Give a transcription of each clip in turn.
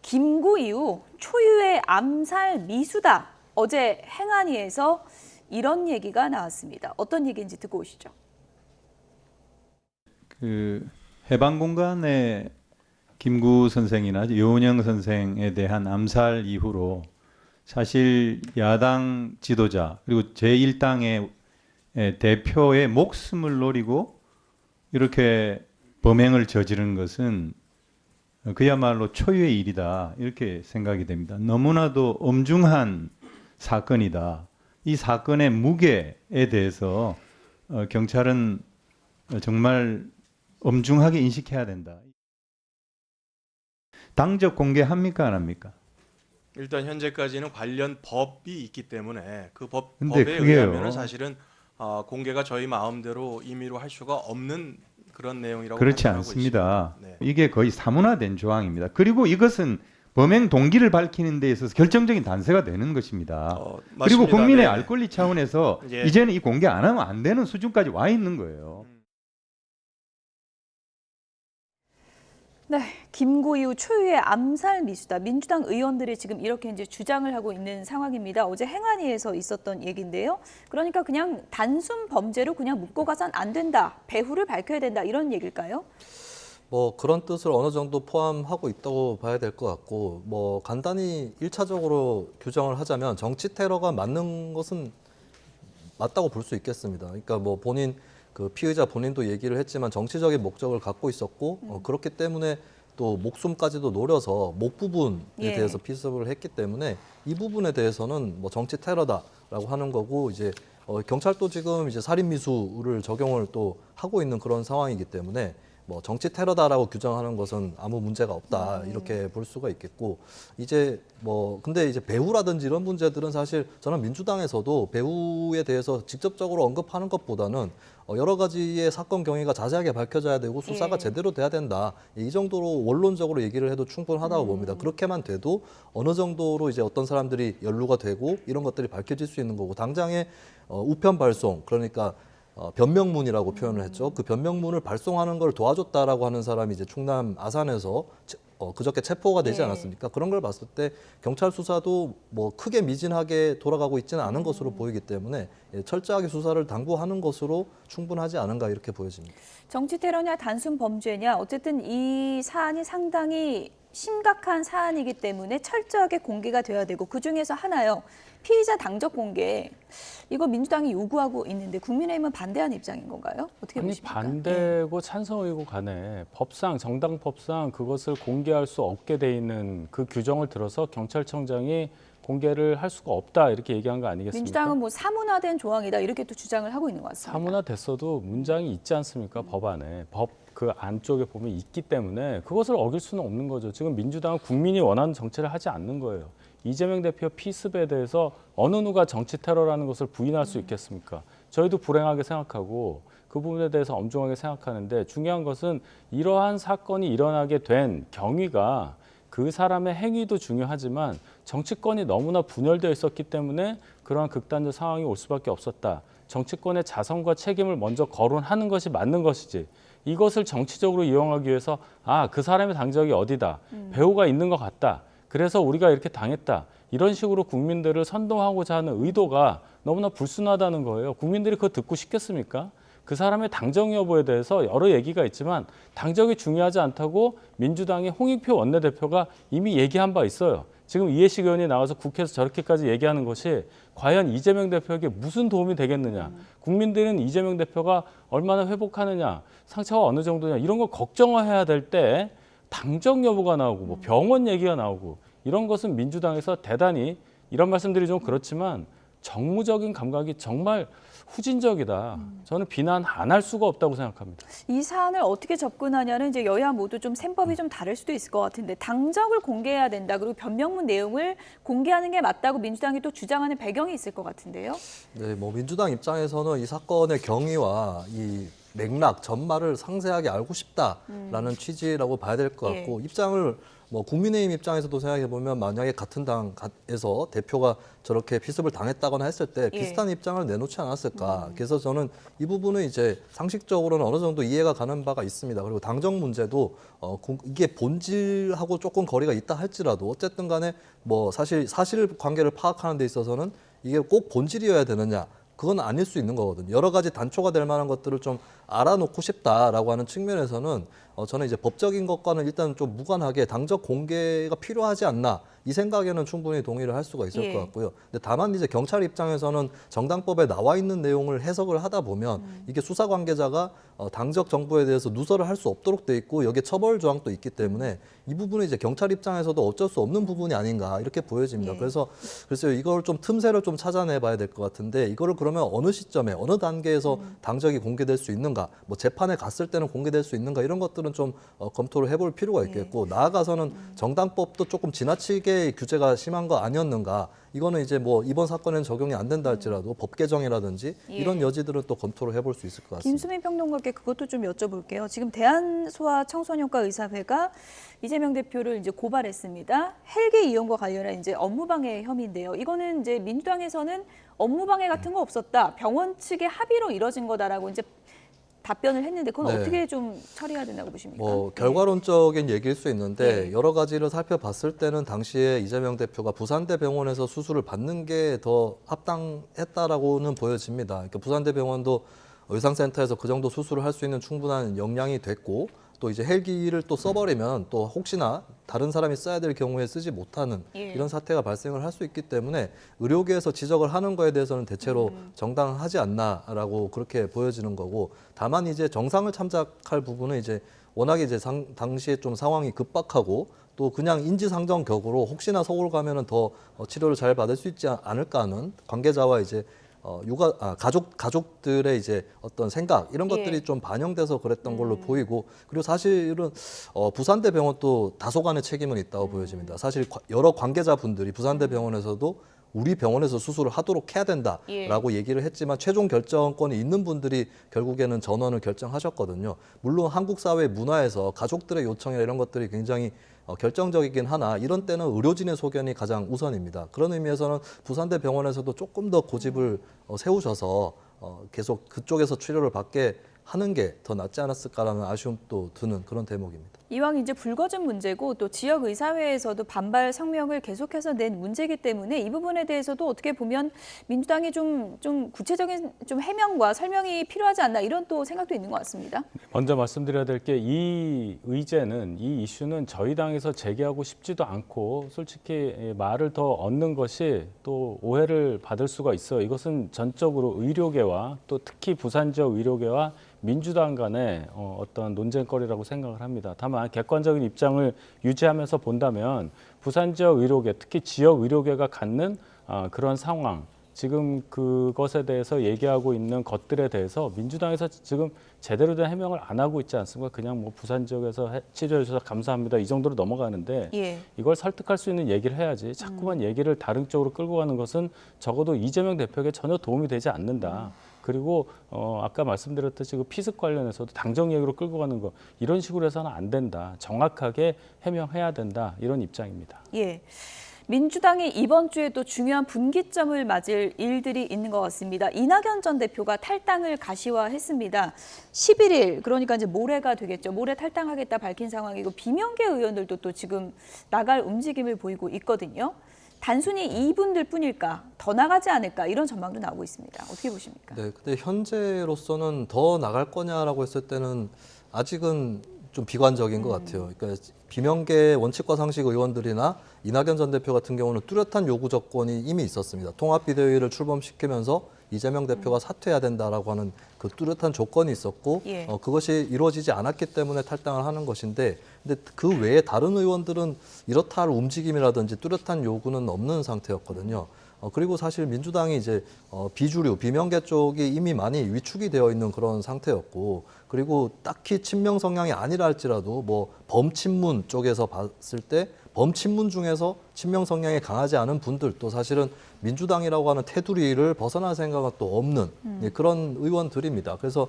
김구 이후 초유의 암살 미수다. 어제 행안위에서 이런 얘기가 나왔습니다. 어떤 얘기인지 듣고 오시죠. 해방공간의 김구 선생이나 여운형 선생에 대한 암살 이후로 사실 야당 지도자 그리고 제1당의 대표의 목숨을 노리고 이렇게 범행을 저지른 것은 그야말로 초유의 일이다 이렇게 생각이 됩니다. 너무나도 엄중한 사건이다. 이 사건의 무게에 대해서 경찰은 정말 엄중하게 인식해야 된다. 당적 공개합니까 안 합니까? 일단 현재까지는 관련 법이 있기 때문에 그 법에 그게요. 의하면 사실은 공개가 저희 마음대로 임의로 할 수가 없는 그런 내용이라고 그렇지 판단하고 않습니다. 있습니다. 네. 이게 거의 사문화된 조항입니다. 그리고 이것은 범행 동기를 밝히는 데 있어서 결정적인 단서가 되는 것입니다. 그리고 맞습니다. 국민의 네. 알 권리 차원에서 예. 이제는 이 공개 안 하면 안 되는 수준까지 와 있는 거예요. 네, 김구 이후 초유의 암살 미수다. 민주당 의원들이 지금 이렇게 이제 주장을 하고 있는 상황입니다. 어제 행안위에서 있었던 얘기인데요. 그러니까 그냥 단순 범죄로 그냥 묶고 가선 안 된다. 배후를 밝혀야 된다. 이런 얘기일까요? 뭐 그런 뜻을 어느 정도 포함하고 있다고 봐야 될 것 같고, 뭐 간단히 1차적으로 규정을 하자면 정치 테러가 맞는 것은 맞다고 볼 수 있겠습니다. 그러니까 뭐 본인 그 피의자 본인도 얘기를 했지만 정치적인 목적을 갖고 있었고 그렇기 때문에 또 목숨까지도 노려서 목 부분에 예. 대해서 피습을 했기 때문에 이 부분에 대해서는 뭐 정치 테러다라고 하는 거고, 이제 경찰도 지금 이제 살인 미수를 적용을 또 하고 있는 그런 상황이기 때문에 뭐 정치 테러다라고 규정하는 것은 아무 문제가 없다 이렇게 볼 수가 있겠고, 이제 뭐 근데 이제 배후라든지 이런 문제들은 사실 저는 민주당에서도 배후에 대해서 직접적으로 언급하는 것보다는 여러 가지의 사건 경위가 자세하게 밝혀져야 되고 수사가 예. 제대로 돼야 된다, 이 정도로 원론적으로 얘기를 해도 충분하다고 봅니다. 그렇게만 돼도 어느 정도로 이제 어떤 사람들이 연루가 되고 이런 것들이 밝혀질 수 있는 거고, 당장의 우편 발송, 그러니까 변명문이라고 표현을 했죠. 그 변명문을 발송하는 걸 도와줬다라고 하는 사람이 이제 충남 아산에서 그저께 체포가 되지 예. 않았습니까? 그런 걸 봤을 때 경찰 수사도 뭐 크게 미진하게 돌아가고 있지는 않은 것으로 보이기 때문에 철저하게 수사를 당부하는 것으로 충분하지 않은가 이렇게 보여집니다. 정치 테러냐 단순 범죄냐 어쨌든 이 사안이 상당히 심각한 사안이기 때문에 철저하게 공개가 돼야 되고 그중에서 하나요. 피의자 당적 공개. 이거 민주당이 요구하고 있는데 국민의힘은 반대하는 입장인 건가요? 어떻게 아니 보십니까? 반대고 찬성이고 간에 법상 정당법상 그것을 공개할 수 없게 돼 있는 그 규정을 들어서 경찰청장이 공개를 할 수가 없다 이렇게 얘기한 거 아니겠습니까? 민주당은 뭐 사문화된 조항이다 이렇게 또 주장을 하고 있는 것 같습니다. 사문화됐어도 문장이 있지 않습니까? 법안에. 법 그 안쪽에 보면 있기 때문에 그것을 어길 수는 없는 거죠. 지금 민주당은 국민이 원하는 정치를 하지 않는 거예요. 이재명 대표 피습에 대해서 어느 누가 정치 테러라는 것을 부인할 수 있겠습니까? 저희도 불행하게 생각하고 그 부분에 대해서 엄중하게 생각하는데, 중요한 것은 이러한 사건이 일어나게 된 경위가 그 사람의 행위도 중요하지만 정치권이 너무나 분열되어 있었기 때문에 그러한 극단적 상황이 올 수밖에 없었다. 정치권의 자성과 책임을 먼저 거론하는 것이 맞는 것이지, 이것을 정치적으로 이용하기 위해서 그 사람의 당적이 어디다, 배후가 있는 것 같다, 그래서 우리가 이렇게 당했다, 이런 식으로 국민들을 선동하고자 하는 의도가 너무나 불순하다는 거예요. 국민들이 그거 듣고 싶겠습니까? 그 사람의 당적 여부에 대해서 여러 얘기가 있지만 당적이 중요하지 않다고 민주당의 홍익표 원내대표가 이미 얘기한 바 있어요. 지금 이해식 의원이 나와서 국회에서 저렇게까지 얘기하는 것이 과연 이재명 대표에게 무슨 도움이 되겠느냐. 국민들은 이재명 대표가 얼마나 회복하느냐, 상처가 어느 정도냐, 이런 걸 걱정해야 될 때 당적 여부가 나오고 뭐 병원 얘기가 나오고 이런 것은 민주당에서 대단히, 이런 말씀들이 좀 그렇지만 정무적인 감각이 정말 후진적이다. 저는 비난 안 할 수가 없다고 생각합니다. 이 사안을 어떻게 접근하냐는 이제 여야 모두 좀 셈법이 좀 다를 수도 있을 것 같은데, 당적을 공개해야 된다. 그리고 변명문 내용을 공개하는 게 맞다고 민주당이 또 주장하는 배경이 있을 것 같은데요. 네, 뭐 민주당 입장에서는 이 사건의 경위와 이 맥락, 전말을 상세하게 알고 싶다라는 취지라고 봐야 될 것 같고 입장을 뭐 국민의힘 입장에서도 생각해 보면 만약에 같은 당에서 대표가 저렇게 피습을 당했다거나 했을 때 비슷한 입장을 내놓지 않았을까. 그래서 저는 이 부분은 이제 상식적으로는 어느 정도 이해가 가는 바가 있습니다. 그리고 당정 문제도 이게 본질하고 조금 거리가 있다 할지라도 어쨌든 간에 뭐 사실 관계를 파악하는 데 있어서는 이게 꼭 본질이어야 되느냐. 그건 아닐 수 있는 거거든요. 여러 가지 단초가 될 만한 것들을 좀 알아놓고 싶다라고 하는 측면에서는 저는 이제 법적인 것과는 일단 좀 무관하게 당적 공개가 필요하지 않나 이 생각에는 충분히 동의를 할 수가 있을 것 같고요. 근데 다만 이제 경찰 입장에서는 정당법에 나와 있는 내용을 해석을 하다 보면 이게 수사 관계자가 당적 정보에 대해서 누설을 할 수 없도록 돼 있고 여기에 처벌 조항도 있기 때문에 이 부분은 이제 경찰 입장에서도 어쩔 수 없는 부분이 아닌가 이렇게 보여집니다. 그래서 이걸 좀 틈새를 좀 찾아내봐야 될 것 같은데 이거를 그러면 어느 시점에 어느 단계에서 당적이 공개될 수 있는가, 뭐 재판에 갔을 때는 공개될 수 있는가 이런 것들은 좀 검토를 해볼 필요가 있겠고 나아가서는 정당법도 조금 지나치게 규제가 심한 거 아니었는가. 이거는 이제 뭐 이번 사건에는 적용이 안 된다 할지라도 법 개정이라든지 이런 여지들은 또 검토를 해볼 수 있을 것 같습니다. 김수민 평론가께 그것도 좀 여쭤볼게요. 지금 대한소아 청소년과 의사회가 이재명 대표를 이제 고발했습니다. 헬기 이용과 관련한 이제 업무방해 혐의인데요. 이거는 이제 민주당에서는 업무방해 같은 거 없었다. 병원 측의 합의로 이뤄진 거다라고 이제 답변을 했는데 그건 어떻게 좀 처리해야 된다고 보십니까? 뭐 결과론적인 얘기일 수 있는데 여러 가지를 살펴봤을 때는 당시에 이재명 대표가 부산대 병원에서 수술을 받는 게 더 합당했다라고는 보여집니다. 그러니까 부산대 병원도 의상센터에서 그 정도 수술을 할 수 있는 충분한 역량이 됐고 또 이제 헬기를 또 써버리면 또 혹시나 다른 사람이 써야 될 경우에 쓰지 못하는 이런 사태가 발생을 할 수 있기 때문에 의료계에서 지적을 하는 거에 대해서는 대체로 정당하지 않나라고 그렇게 보여지는 거고 다만 이제 정상을 참작할 부분은 이제 워낙에 이제 당시에 좀 상황이 급박하고 또 그냥 인지상정격으로 혹시나 서울 가면은 더 치료를 잘 받을 수 있지 않을까 하는 관계자와 이제 가족들의 이제 어떤 생각 이런 것들이 좀 반영돼서 그랬던 걸로 보이고 그리고 사실은 부산대 병원도 다소간의 책임은 있다고 보여집니다. 사실 여러 관계자분들이 부산대 병원에서도 우리 병원에서 수술을 하도록 해야 된다라고 얘기를 했지만 최종 결정권이 있는 분들이 결국에는 전원을 결정하셨거든요. 물론 한국 사회 문화에서 가족들의 요청이나 이런 것들이 굉장히 결정적이긴 하나 이런 때는 의료진의 소견이 가장 우선입니다. 그런 의미에서는 부산대 병원에서도 조금 더 고집을 세우셔서 계속 그쪽에서 치료를 받게 하는 게 더 낫지 않았을까라는 아쉬움도 드는 그런 대목입니다. 이왕 이제 불거진 문제고 또 지역 의사회에서도 반발 성명을 계속해서 낸 문제이기 때문에 이 부분에 대해서도 어떻게 보면 민주당이 좀 구체적인 좀 해명과 설명이 필요하지 않나 이런 또 생각도 있는 것 같습니다. 먼저 말씀드려야 될 게 이 의제는 이 이슈는 저희 당에서 제기하고 싶지도 않고 솔직히 말을 더 얻는 것이 또 오해를 받을 수가 있어요. 이것은 전적으로 의료계와 또 특히 부산 지역 의료계와 민주당 간의 어떤 논쟁거리라고 생각을 합니다. 다만 객관적인 입장을 유지하면서 본다면 부산 지역 의료계, 특히 지역 의료계가 갖는 그런 상황, 지금 그것에 대해서 얘기하고 있는 것들에 대해서 민주당에서 지금 제대로 된 해명을 안 하고 있지 않습니까? 그냥 뭐 부산 지역에서 치료해 주셔서 감사합니다. 이 정도로 넘어가는데 이걸 설득할 수 있는 얘기를 해야지 자꾸만 얘기를 다른 쪽으로 끌고 가는 것은 적어도 이재명 대표에게 전혀 도움이 되지 않는다. 그리고 아까 말씀드렸듯이 그 피습 관련해서도 당정 얘기로 끌고 가는 거 이런 식으로 해서는 안 된다. 정확하게 해명해야 된다. 이런 입장입니다. 예. 민주당이 이번 주에 또 중요한 분기점을 맞을 일들이 있는 것 같습니다. 이낙연 전 대표가 탈당을 가시화했습니다. 11일, 그러니까 이제 모레가 되겠죠. 모레 탈당하겠다 밝힌 상황이고 비명계 의원들도 또 지금 나갈 움직임을 보이고 있거든요. 단순히 이분들 뿐일까? 더 나가지 않을까? 이런 전망도 나오고 있습니다. 어떻게 보십니까? 네, 근데 현재로서는 더 나갈 거냐라고 했을 때는 아직은 좀 비관적인 것 같아요. 그러니까 비명계 원칙과 상식 의원들이나 이낙연 전 대표 같은 경우는 뚜렷한 요구 조건이 이미 있었습니다. 통합비대위를 출범시키면서 이재명 대표가 사퇴해야 된다라고 하는 그 뚜렷한 조건이 있었고 그것이 이루어지지 않았기 때문에 탈당을 하는 것인데 근데 그 외에 다른 의원들은 이렇다 할 움직임이라든지 뚜렷한 요구는 없는 상태였거든요. 그리고 사실 민주당이 이제 비주류, 비명계 쪽이 이미 많이 위축이 되어 있는 그런 상태였고 그리고 딱히 친명 성향이 아니라 할지라도 뭐 범친문 쪽에서 봤을 때 범친문 중에서 친명 성향이 강하지 않은 분들도 사실은 민주당이라고 하는 테두리를 벗어날 생각은 또 없는 그런 의원들입니다. 그래서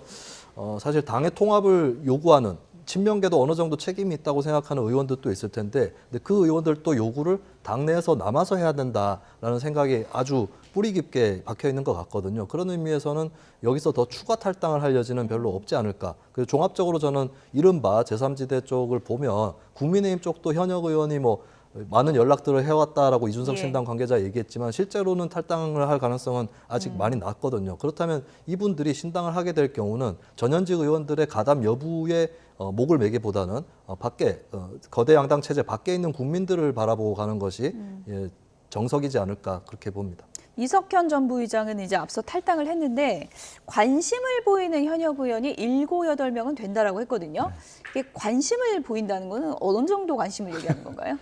사실 당의 통합을 요구하는 친명계도 어느 정도 책임이 있다고 생각하는 의원들도 있을 텐데 근데 그 의원들도 요구를 당내에서 남아서 해야 된다라는 생각이 아주 뿌리 깊게 박혀 있는 것 같거든요. 그런 의미에서는 여기서 더 추가 탈당을 할 여지는 별로 없지 않을까. 그래서 종합적으로 저는 이른바 제3지대 쪽을 보면 국민의힘 쪽도 현역 의원이 뭐 많은 연락들을 해왔다라고 이준석 예. 신당 관계자 얘기했지만 실제로는 탈당을 할 가능성은 아직 많이 낮거든요. 그렇다면 이분들이 신당을 하게 될 경우는 전현직 의원들의 가담 여부에 목을 매기보다는 밖에 거대 양당 체제 밖에 있는 국민들을 바라보고 가는 것이 예, 정석이지 않을까 그렇게 봅니다. 이석현 전 부의장은 이제 앞서 탈당을 했는데 관심을 보이는 현역 의원이 7, 8명은 된다라고 했거든요. 이게 관심을 보인다는 거는 어느 정도 관심을 얘기하는 건가요?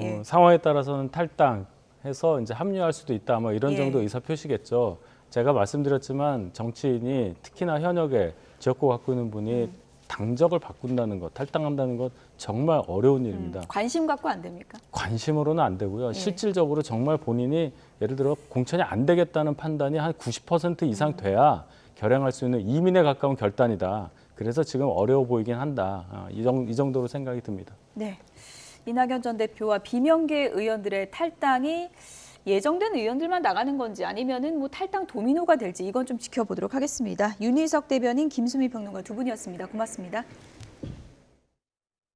예. 상황에 따라서는 탈당해서 이제 합류할 수도 있다. 뭐 이런 예. 정도 의사 표시겠죠. 제가 말씀드렸지만 정치인이 특히나 현역에 지역구 갖고 있는 분이 당적을 바꾼다는 것, 탈당한다는 것 정말 어려운 일입니다. 관심 갖고 안 됩니까? 관심으로는 안 되고요. 예. 실질적으로 정말 본인이 예를 들어 공천이 안 되겠다는 판단이 한 90% 이상 돼야 결행할 수 있는 이민에 가까운 결단이다. 그래서 지금 어려워 보이긴 한다. 이 정도로 생각이 듭니다. 네. 이낙연 전 대표와 비명계 의원들의 탈당이 예정된 의원들만 나가는 건지 아니면은 뭐 탈당 도미노가 될지 이건 좀 지켜보도록 하겠습니다. 윤희석 대변인, 김수미 평론가 두 분이었습니다. 고맙습니다.